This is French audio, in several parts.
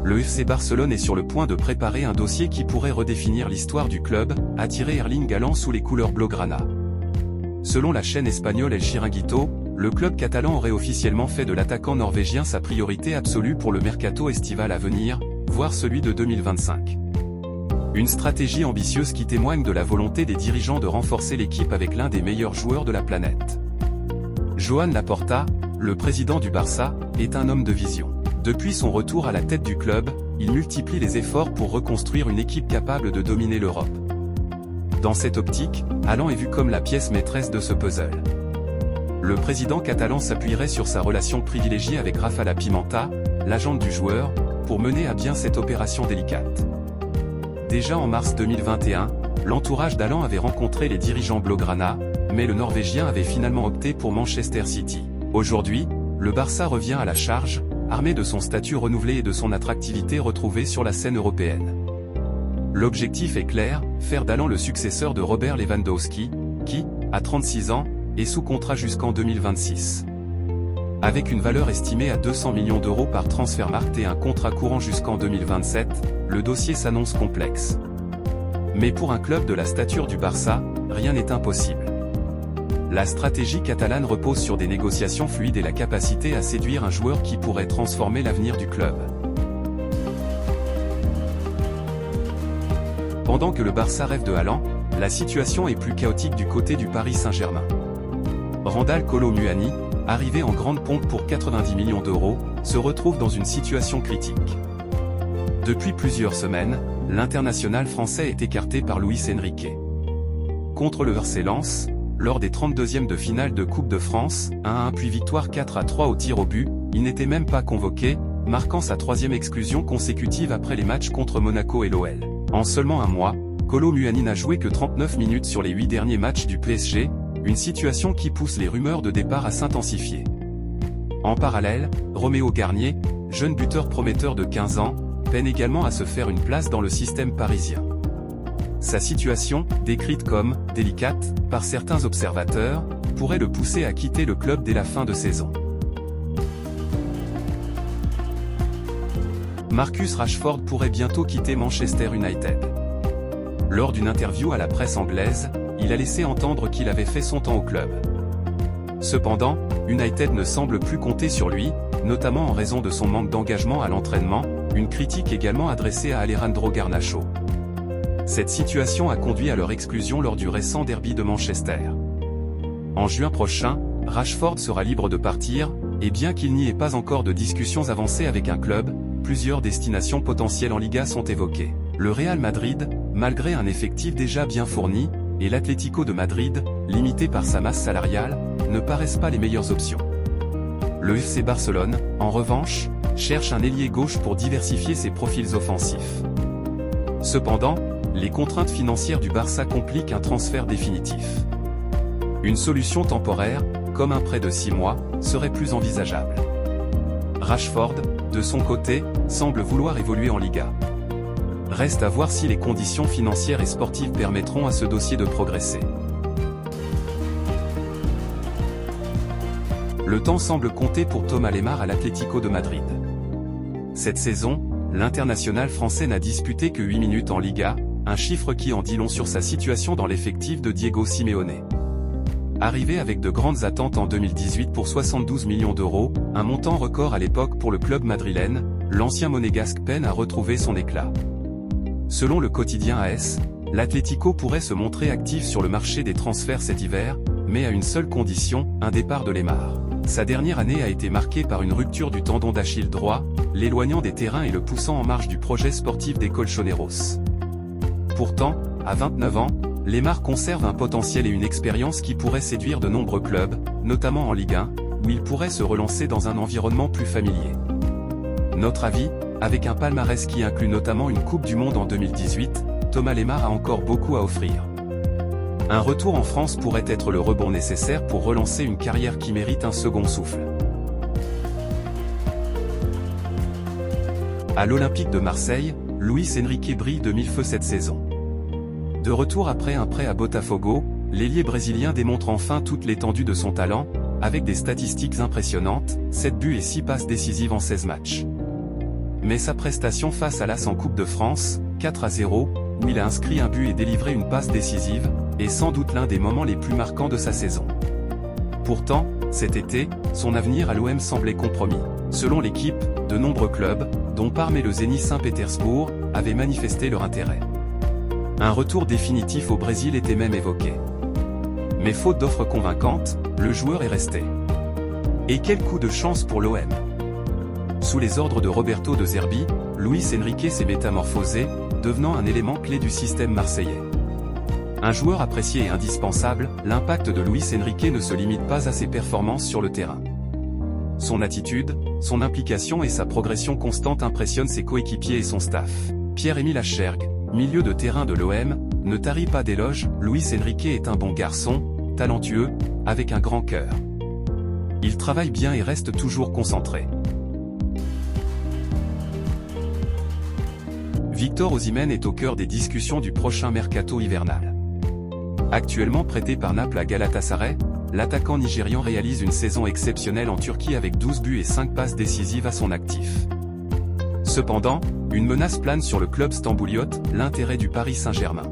le FC Barcelone est sur le point de préparer un dossier qui pourrait redéfinir l'histoire du club, attirer Erling Haaland sous les couleurs blaugrana. Selon la chaîne espagnole El Chiringuito, le club catalan aurait officiellement fait de l'attaquant norvégien sa priorité absolue pour le mercato estival à venir, voire celui de 2025. Une stratégie ambitieuse qui témoigne de la volonté des dirigeants de renforcer l'équipe avec l'un des meilleurs joueurs de la planète. Joan Laporta, le président du Barça, est un homme de vision. Depuis son retour à la tête du club, il multiplie les efforts pour reconstruire une équipe capable de dominer l'Europe. Dans cette optique, Haaland est vu comme la pièce maîtresse de ce puzzle. Le président catalan s'appuierait sur sa relation privilégiée avec Rafa Pimenta, l'agent du joueur, pour mener à bien cette opération délicate. Déjà en mars 2021, l'entourage d'Haaland avait rencontré les dirigeants blaugrana, mais le Norvégien avait finalement opté pour Manchester City. Aujourd'hui, le Barça revient à la charge, armé de son statut renouvelé et de son attractivité retrouvée sur la scène européenne. L'objectif est clair, faire d'Haaland le successeur de Robert Lewandowski, qui, à 36 ans, est sous contrat jusqu'en 2026. Avec une valeur estimée à 200 millions d'euros par Transfermarkt et un contrat courant jusqu'en 2027, le dossier s'annonce complexe. Mais pour un club de la stature du Barça, rien n'est impossible. La stratégie catalane repose sur des négociations fluides et la capacité à séduire un joueur qui pourrait transformer l'avenir du club. Pendant que le Barça rêve de Haaland, la situation est plus chaotique du côté du Paris Saint-Germain. Randal Kolo Muani, arrivé en grande pompe pour 90 millions d'euros, se retrouve dans une situation critique. Depuis plusieurs semaines, l'international français est écarté par Luis Enrique. Contre le RC Lens, lors des 32e de finale de Coupe de France, 1-1 puis victoire 4-3 au tir au but, il n'était même pas convoqué, marquant sa troisième exclusion consécutive après les matchs contre Monaco et l'OL. En seulement un mois, Kolo Muani n'a joué que 39 minutes sur les 8 derniers matchs du PSG, une situation qui pousse les rumeurs de départ à s'intensifier. En parallèle, Roméo Garnier, jeune buteur prometteur de 15 ans, peine également à se faire une place dans le système parisien. Sa situation, décrite comme « délicate » par certains observateurs, pourrait le pousser à quitter le club dès la fin de saison. Marcus Rashford pourrait bientôt quitter Manchester United. Lors d'une interview à la presse anglaise, il a laissé entendre qu'il avait fait son temps au club. Cependant, United ne semble plus compter sur lui, notamment en raison de son manque d'engagement à l'entraînement, une critique également adressée à Alejandro Garnacho. Cette situation a conduit à leur exclusion lors du récent derby de Manchester. En juin prochain, Rashford sera libre de partir, et bien qu'il n'y ait pas encore de discussions avancées avec un club, plusieurs destinations potentielles en Liga sont évoquées. Le Real Madrid, malgré un effectif déjà bien fourni, et l'Atlético de Madrid, limité par sa masse salariale, ne paraissent pas les meilleures options. Le FC Barcelone, en revanche, cherche un ailier gauche pour diversifier ses profils offensifs. Cependant, les contraintes financières du Barça compliquent un transfert définitif. Une solution temporaire, comme un prêt de 6 mois, serait plus envisageable. Rashford, de son côté, semble vouloir évoluer en Liga. Reste à voir si les conditions financières et sportives permettront à ce dossier de progresser. Le temps semble compter pour Thomas Lemar à l'Atlético de Madrid. Cette saison, l'international français n'a disputé que 8 minutes en Liga, un chiffre qui en dit long sur sa situation dans l'effectif de Diego Simeone. Arrivé avec de grandes attentes en 2018 pour 72 millions d'euros, un montant record à l'époque pour le club madrilène, l'ancien monégasque peine à retrouver son éclat. Selon le quotidien AS, l'Atlético pourrait se montrer actif sur le marché des transferts cet hiver, mais à une seule condition, un départ de Lemar. Sa dernière année a été marquée par une rupture du tendon d'Achille droit, l'éloignant des terrains et le poussant en marge du projet sportif des Colchoneros. Pourtant, à 29 ans, Lemar conserve un potentiel et une expérience qui pourraient séduire de nombreux clubs, notamment en Ligue 1, où il pourrait se relancer dans un environnement plus familier. Notre avis, avec un palmarès qui inclut notamment une Coupe du Monde en 2018, Thomas Lemar a encore beaucoup à offrir. Un retour en France pourrait être le rebond nécessaire pour relancer une carrière qui mérite un second souffle. À l'Olympique de Marseille, Luis Enrique brille de mille feux cette saison. De retour après un prêt à Botafogo, l'ailier brésilien démontre enfin toute l'étendue de son talent, avec des statistiques impressionnantes, 7 buts et 6 passes décisives en 16 matchs. Mais sa prestation face à l'AS en Coupe de France, 4-0, où il a inscrit un but et délivré une passe décisive, est sans doute l'un des moments les plus marquants de sa saison. Pourtant, cet été, son avenir à l'OM semblait compromis. Selon l'équipe, de nombreux clubs, dont Parme et le Zénith Saint-Pétersbourg, avaient manifesté leur intérêt. Un retour définitif au Brésil était même évoqué. Mais faute d'offres convaincantes, le joueur est resté. Et quel coup de chance pour l'OM! Sous les ordres de Roberto De Zerbi, Luis Enrique s'est métamorphosé, devenant un élément clé du système marseillais. Un joueur apprécié et indispensable, l'impact de Luis Enrique ne se limite pas à ses performances sur le terrain. Son attitude, son implication et sa progression constante impressionnent ses coéquipiers et son staff. Pierre-Emile Achergue, milieu de terrain de l'OM, ne tarit pas d'éloges. Luis Enrique est un bon garçon, talentueux, avec un grand cœur. Il travaille bien et reste toujours concentré. Victor Osimhen est au cœur des discussions du prochain mercato hivernal. Actuellement prêté par Naples à Galatasaray, l'attaquant nigérian réalise une saison exceptionnelle en Turquie avec 12 buts et 5 passes décisives à son actif. Cependant, une menace plane sur le club stambouliote, l'intérêt du Paris Saint-Germain.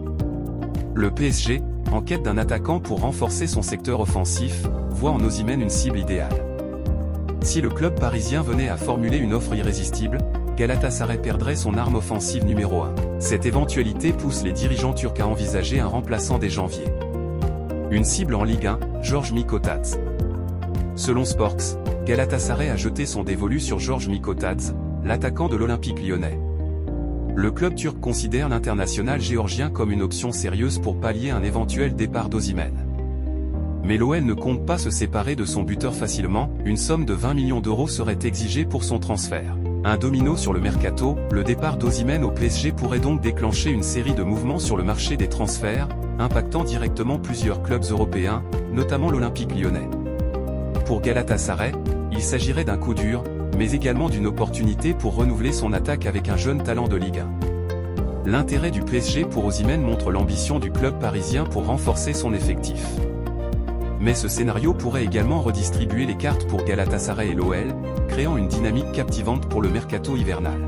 Le PSG, en quête d'un attaquant pour renforcer son secteur offensif, voit en Osimhen une cible idéale. Si le club parisien venait à formuler une offre irrésistible, Galatasaray perdrait son arme offensive numéro 1. Cette éventualité pousse les dirigeants turcs à envisager un remplaçant dès janvier. Une cible en Ligue 1, George Mikotadze. Selon Sports, Galatasaray a jeté son dévolu sur George Mikotadze, l'attaquant de l'Olympique lyonnais. Le club turc considère l'international géorgien comme une option sérieuse pour pallier un éventuel départ d'Osimhen. Mais l'OL ne compte pas se séparer de son buteur facilement, une somme de 20 millions d'euros serait exigée pour son transfert. Un domino sur le mercato, le départ d'Osimhen au PSG pourrait donc déclencher une série de mouvements sur le marché des transferts, impactant directement plusieurs clubs européens, notamment l'Olympique lyonnais. Pour Galatasaray, il s'agirait d'un coup dur, mais également d'une opportunité pour renouveler son attaque avec un jeune talent de Ligue 1. L'intérêt du PSG pour Osimhen montre l'ambition du club parisien pour renforcer son effectif. Mais ce scénario pourrait également redistribuer les cartes pour Galatasaray et l'OL, créant une dynamique captivante pour le mercato hivernal.